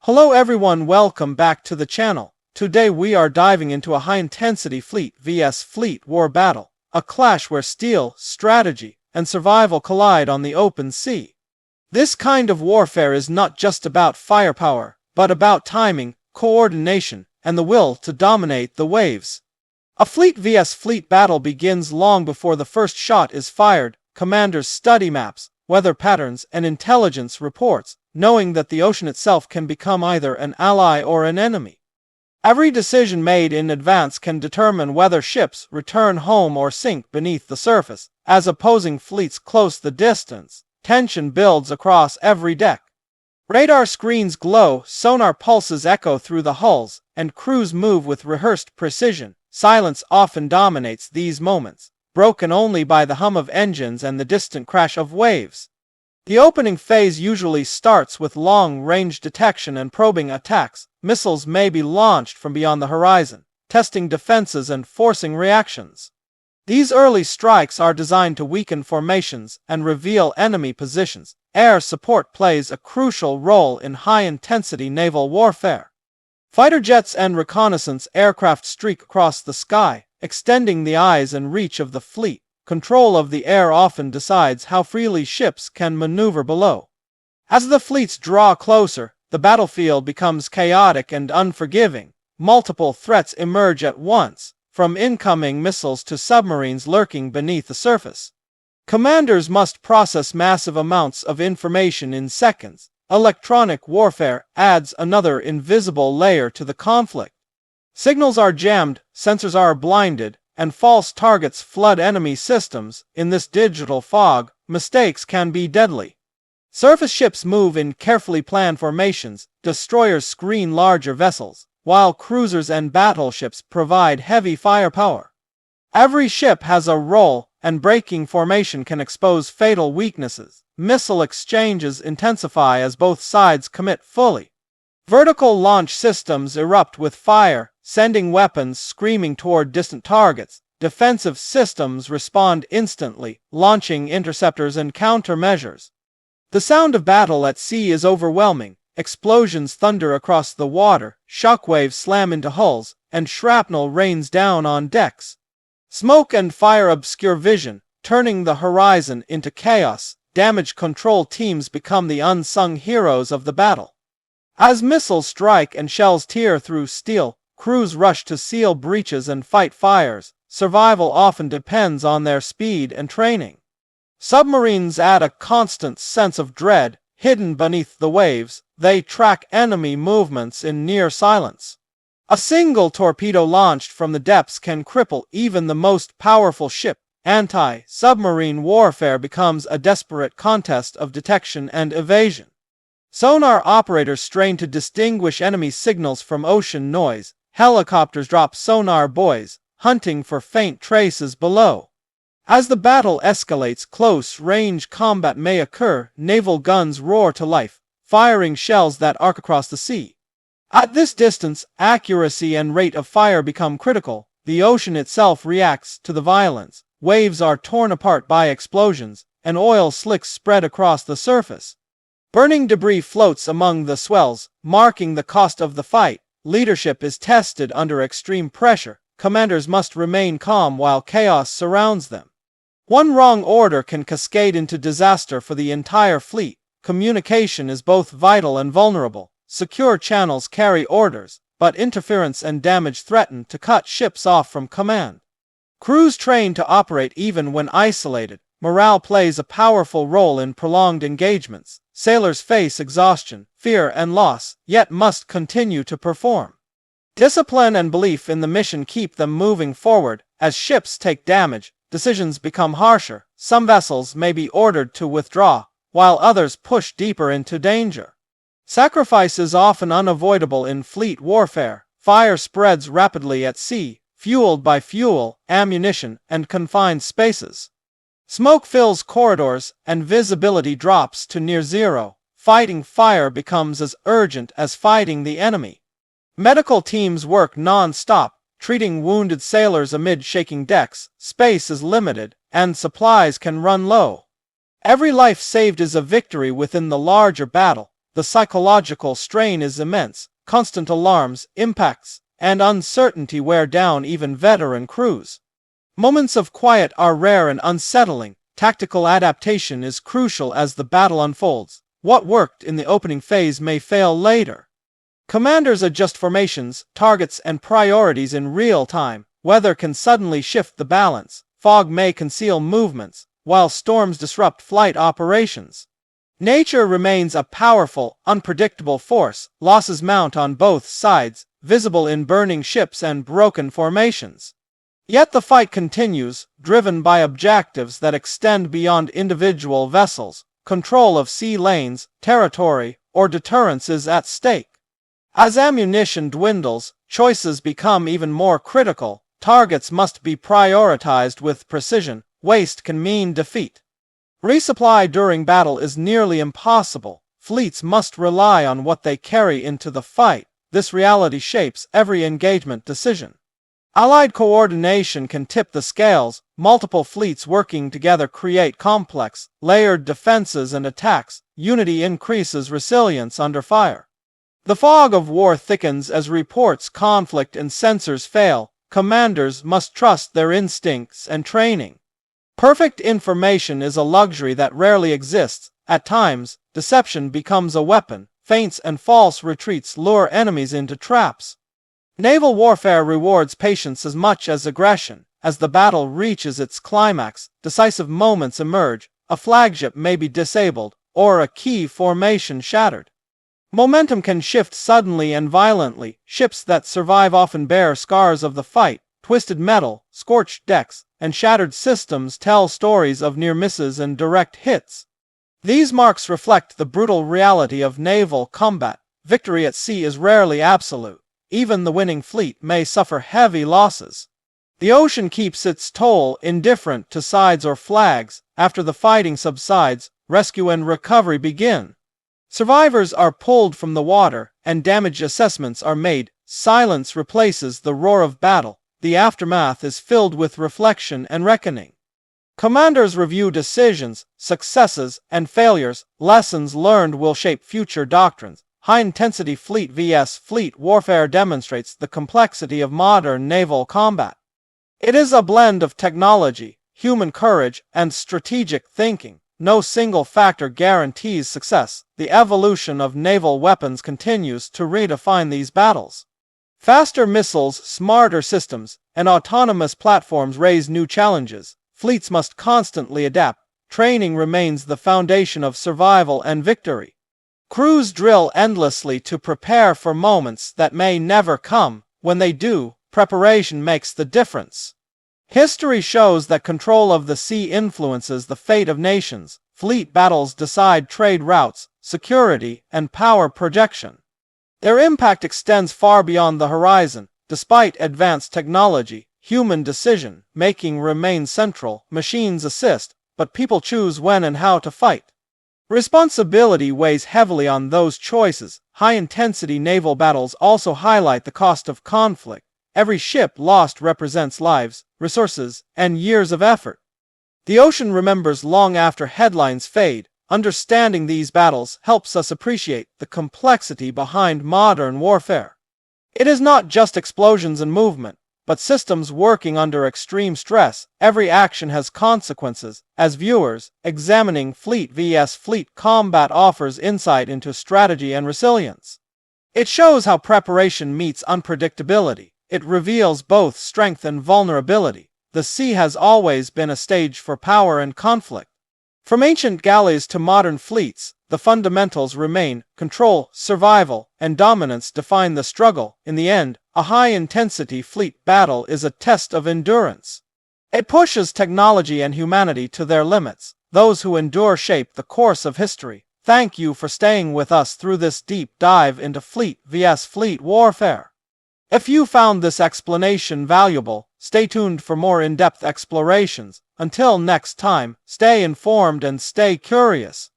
Hello everyone, welcome back to the channel. Today we are diving into a high-intensity fleet vs fleet war battle, a clash where steel, strategy, and survival collide on the open sea. This kind of warfare is not just about firepower, but about timing, coordination, and the will to dominate the waves. A fleet vs fleet battle begins long before the first shot is fired. Commanders study maps, weather patterns, and intelligence reports, knowing that the ocean itself can become either an ally or an enemy. Every decision made in advance can determine whether ships return home or sink beneath the surface. As opposing fleets close the distance, tension builds across every deck. Radar screens glow, sonar pulses echo through the hulls, and crews move with rehearsed precision. Silence often dominates these moments, broken only by the hum of engines and the distant crash of waves. The opening phase usually starts with long-range detection and probing attacks. Missiles may be launched from beyond the horizon, testing defenses and forcing reactions. These early strikes are designed to weaken formations and reveal enemy positions. Air support plays a crucial role in high-intensity naval warfare. Fighter jets and reconnaissance aircraft streak across the sky, extending the eyes and reach of the fleet. Control of the air often decides how freely ships can maneuver below. As the fleets draw closer, the battlefield becomes chaotic and unforgiving. Multiple threats emerge at once, from incoming missiles to submarines lurking beneath the surface. Commanders must process massive amounts of information in seconds. Electronic warfare adds another invisible layer to the conflict. Signals are jammed, sensors are blinded, and false targets flood enemy systems. In this digital fog, mistakes can be deadly. Surface ships move in carefully planned formations, destroyers screen larger vessels, while cruisers and battleships provide heavy firepower. Every ship has a role, and breaking formation can expose fatal weaknesses. Missile exchanges intensify as both sides commit fully. Vertical launch systems erupt with fire, sending weapons screaming toward distant targets. Defensive systems respond instantly, launching interceptors and countermeasures. The sound of battle at sea is overwhelming. Explosions thunder across the water, shockwaves slam into hulls, and shrapnel rains down on decks. Smoke and fire obscure vision, turning the horizon into chaos. Damage control teams become the unsung heroes of the battle. As missiles strike and shells tear through steel, crews rush to seal breaches and fight fires. Survival often depends on their speed and training. Submarines add a constant sense of dread. Hidden beneath the waves, they track enemy movements in near silence. A single torpedo launched from the depths can cripple even the most powerful ship. Anti-submarine warfare becomes a desperate contest of detection and evasion. Sonar operators strain to distinguish enemy signals from ocean noise. Helicopters drop sonar buoys, hunting for faint traces below. As the battle escalates, close-range combat may occur. Naval guns roar to life, firing shells that arc across the sea. At this distance, accuracy and rate of fire become critical. The ocean itself reacts to the violence. Waves are torn apart by explosions, and oil slicks spread across the surface. Burning debris floats among the swells, marking the cost of the fight. Leadership is tested under extreme pressure. Commanders must remain calm while chaos surrounds them. One wrong order can cascade into disaster for the entire fleet. Communication is both vital and vulnerable. Secure channels carry orders, but interference and damage threaten to cut ships off from command. Crews train to operate even when isolated. Morale plays a powerful role in prolonged engagements. Sailors face exhaustion, fear, and loss, yet must continue to perform. Discipline and belief in the mission keep them moving forward. As ships take damage, decisions become harsher. Some vessels may be ordered to withdraw, while others push deeper into danger. Sacrifice is often unavoidable in fleet warfare. Fire spreads rapidly at sea, fueled by fuel, ammunition, and confined spaces. Smoke fills corridors, and visibility drops to near zero. Fighting fire becomes as urgent as fighting the enemy. Medical teams work non-stop, treating wounded sailors amid shaking decks. Space is limited, and supplies can run low. Every life saved is a victory within the larger battle. the psychological strain is immense. Constant alarms, impacts, and uncertainty wear down even veteran crews. Moments of quiet are rare and unsettling. Tactical adaptation is crucial as the battle unfolds. What worked in the opening phase may fail later. Commanders adjust formations, targets, and priorities in real time. Weather can suddenly shift the balance. Fog may conceal movements, while storms disrupt flight operations. Nature remains a powerful, unpredictable force. Losses mount on both sides, visible in burning ships and broken formations. Yet the fight continues, driven by objectives that extend beyond individual vessels. Control of sea lanes, territory, or deterrence is at stake. As ammunition dwindles, choices become even more critical. Targets must be prioritized with precision. Waste can mean defeat. Resupply during battle is nearly impossible. Fleets must rely on what they carry into the fight. This reality shapes every engagement decision. Allied coordination can tip the scales. Multiple fleets working together create complex, layered defenses and attacks. Unity increases resilience under fire. The fog of war thickens as reports conflict and sensors fail. Commanders must trust their instincts and training. Perfect information is a luxury that rarely exists. At times, deception becomes a weapon. Feints and false retreats lure enemies into traps. Naval warfare rewards patience as much as aggression. As the battle reaches its climax, decisive moments emerge. A flagship may be disabled, or a key formation shattered. Momentum can shift suddenly and violently. Ships that survive often bear scars of the fight. Twisted metal, scorched decks, and shattered systems tell stories of near misses and direct hits. These marks reflect the brutal reality of naval combat. Victory at sea is rarely absolute. Even the winning fleet may suffer heavy losses. The ocean keeps its toll, indifferent to sides or flags. After the fighting subsides, rescue and recovery begin. Survivors are pulled from the water, and damage assessments are made. Silence replaces the roar of battle. The aftermath is filled with reflection and reckoning. Commanders review decisions, successes, and failures. Lessons learned will shape future doctrines. High-intensity fleet vs. fleet warfare demonstrates the complexity of modern naval combat. It is a blend of technology, human courage, and strategic thinking. No single factor guarantees success. The evolution of naval weapons continues to redefine these battles. Faster missiles, smarter systems, and autonomous platforms raise new challenges. Fleets must constantly adapt. Training remains the foundation of survival and victory. Crews drill endlessly to prepare for moments that may never come. When they do, preparation makes the difference. History shows that control of the sea influences the fate of nations. Fleet battles decide trade routes, security, and power projection. Their impact extends far beyond the horizon. Despite advanced technology, human decision-making remains central. Machines assist, but people choose when and how to fight. Responsibility weighs heavily on those choices. High-intensity naval battles also highlight the cost of conflict. Every ship lost represents lives, resources, and years of effort. The ocean remembers long after headlines fade. Understanding these battles helps us appreciate the complexity behind modern warfare. It is not just explosions and movement, but systems working under extreme stress. Every action has consequences. As viewers, examining fleet vs. fleet combat offers insight into strategy and resilience. It shows how preparation meets unpredictability. It reveals both strength and vulnerability. The sea has always been a stage for power and conflict. From ancient galleys to modern fleets, the fundamentals remain. Control, survival, and dominance define the struggle. In the end, a high-intensity fleet battle is a test of endurance. It pushes technology and humanity to their limits. Those who endure shape the course of history. Thank you for staying with us through this deep dive into fleet vs. fleet warfare. If you found this explanation valuable, stay tuned for more in-depth explorations. Until next time, stay informed and stay curious.